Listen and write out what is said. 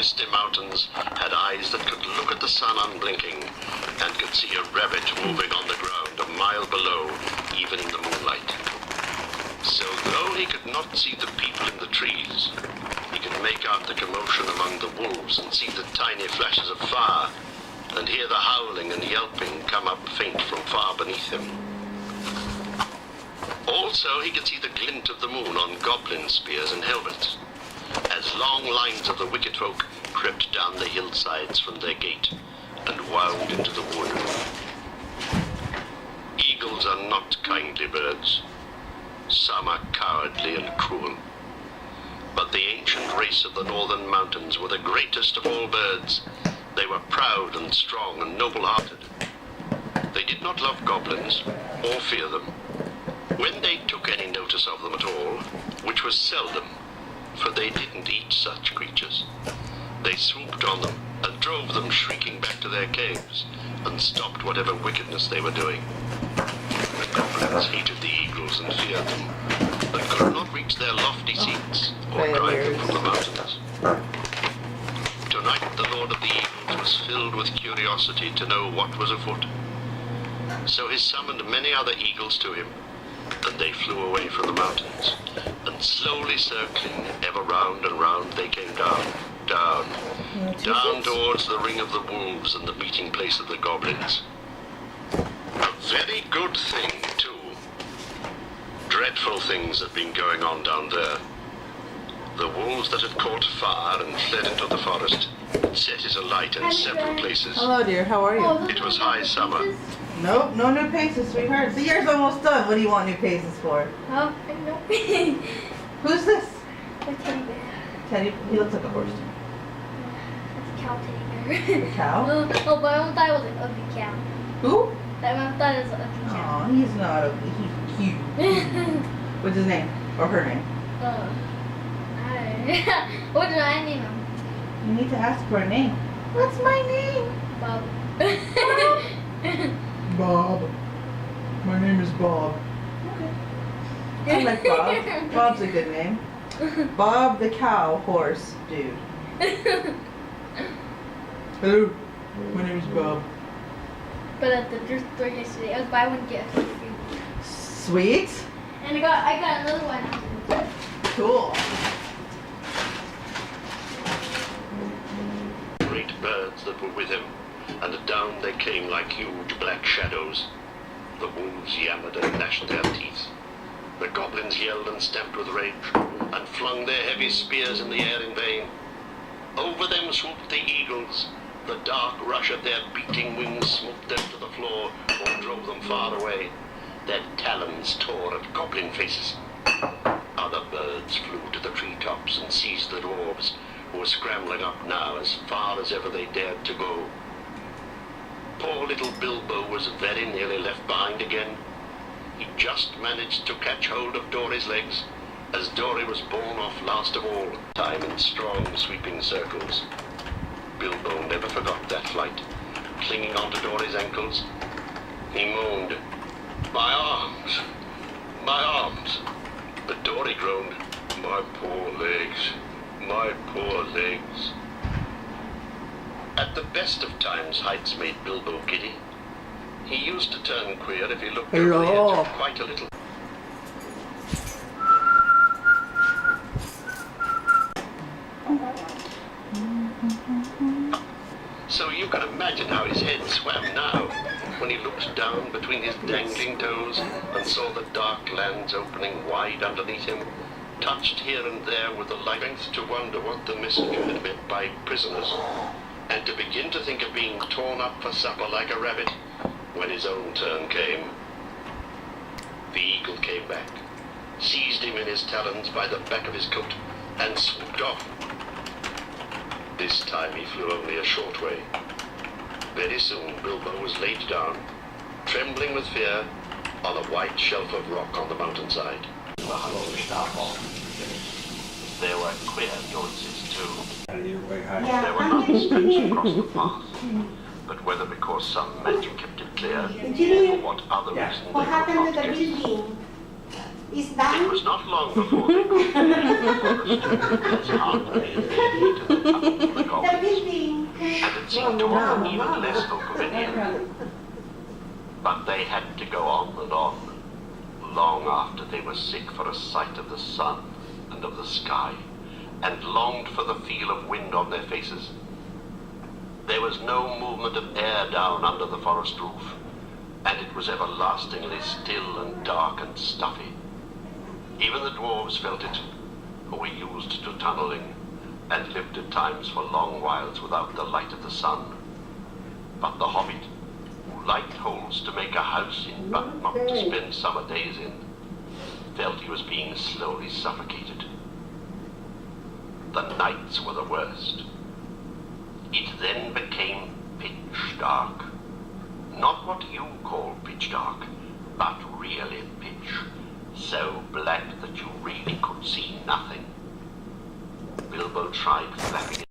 misty mountains had eyes that could look at the sun unblinking and could see a rabbit moving on the ground a mile below, even in the moonlight. So though he could not see the people in the trees, he could make out the commotion among the wolves and see the tiny flashes of fire and hear the howling and yelping come up faint from far beneath him. Also, he could see the glint of the moon on goblin spears and helmets, as long lines of the wicked folk crept down the hillsides from their gate and wound into the wood. Eagles are not kindly birds. Some are cowardly and cruel. But the ancient race of the northern mountains were the greatest of all birds. They were proud and strong and noble-hearted. They did not love goblins or fear them. When they took any notice of them at all, which was seldom, for they didn't eat such creatures, they swooped on them and drove them shrieking back to their caves and stopped whatever wickedness they were doing. The goblins hated the eagles and feared them, but could not reach their lofty seats or drive them from the mountains. Tonight the Lord of the Eagles was filled with curiosity to know what was afoot. So he summoned many other eagles to him, and they flew away from the mountains, and slowly circling ever round and round they came down towards the ring of the wolves and the meeting place of the goblins. A very good thing, too. Dreadful things had been going on down there. The wolves that had caught fire and fled into the forest set it alight in several places. Hello, dear. How are you? It was high summer. Nope, no new paces, sweetheart. The year's almost done. What do you want new paces for? Oh, no. Who's this? A teddy bear. Teddy. He looks like a horse. It's a cow teddy bear. A cow? Oh, but I don't thought it was an ugly cow. Who? I thought it was an ugly cow. Oh, he's not ugly. He's cute. What's his name? Or her name? What did I name him? You need to ask for a name. What's my name? Bob. Bob. My name is Bob. Okay. I like Bob. Bob's a good name. Bob the cow horse dude. Hello. My name is Bob. But at the thrift store yesterday, I was buy one get free. Sweet. And I got another one. Cool. Great birds that were with him, and down they came like huge black shadows. The wolves yammered and gnashed their teeth. The goblins yelled and stamped with rage, and flung their heavy spears in the air in vain. Over them swooped the eagles. The dark rush of their beating wings smote them to the floor or drove them far away. Their talons tore at goblin faces. Other birds flew to the treetops and seized the dwarves, who were scrambling up now as far as ever they dared to go. Poor little Bilbo was very nearly left behind again. He just managed to catch hold of Dory's legs, as Dory was borne off last of all, time in strong sweeping circles. Bilbo never forgot that flight, clinging onto Dory's ankles. He moaned, "My arms! My arms!" But Dory groaned, "My poor legs! My poor legs!" At the best of times, heights made Bilbo giddy. He used to turn queer if he looked over the edge of quite a little. So you can imagine how his head swam now, when he looked down between his dangling toes and saw the dark lands opening wide underneath him, touched here and there with the strength to wonder what the messenger had meant by prisoners, and to begin to think of being torn up for supper like a rabbit when his own turn came. The eagle came back, seized him in his talons by the back of his coat, and swooped off. This time he flew only a short way. Very soon Bilbo was laid down, trembling with fear, on a white shelf of rock on the mountainside. There were queer noises too. There were lights stretched across the path, but whether because some magic kept it clear, or what other reason they could not guess. It was not long before they could hear the forest as hard as they to the top of the had seemed to offer even less hope of any end. But they had to go on and on, long after they were sick for a sight of the sun and of the sky, and longed for the feel of wind on their faces. There was no movement of air down under the forest roof, and it was everlastingly still and dark and stuffy. Even the dwarves felt it, who were used to tunneling, and lived at times for long whiles without the light of the sun. But the Hobbit, who liked holes to make a house in but not to spend summer days in, felt he was being slowly suffocated. The nights were the worst. It then became pitch dark. Not what you call pitch dark, but really pitch. So black that you really could see nothing. Bilbo tried flapping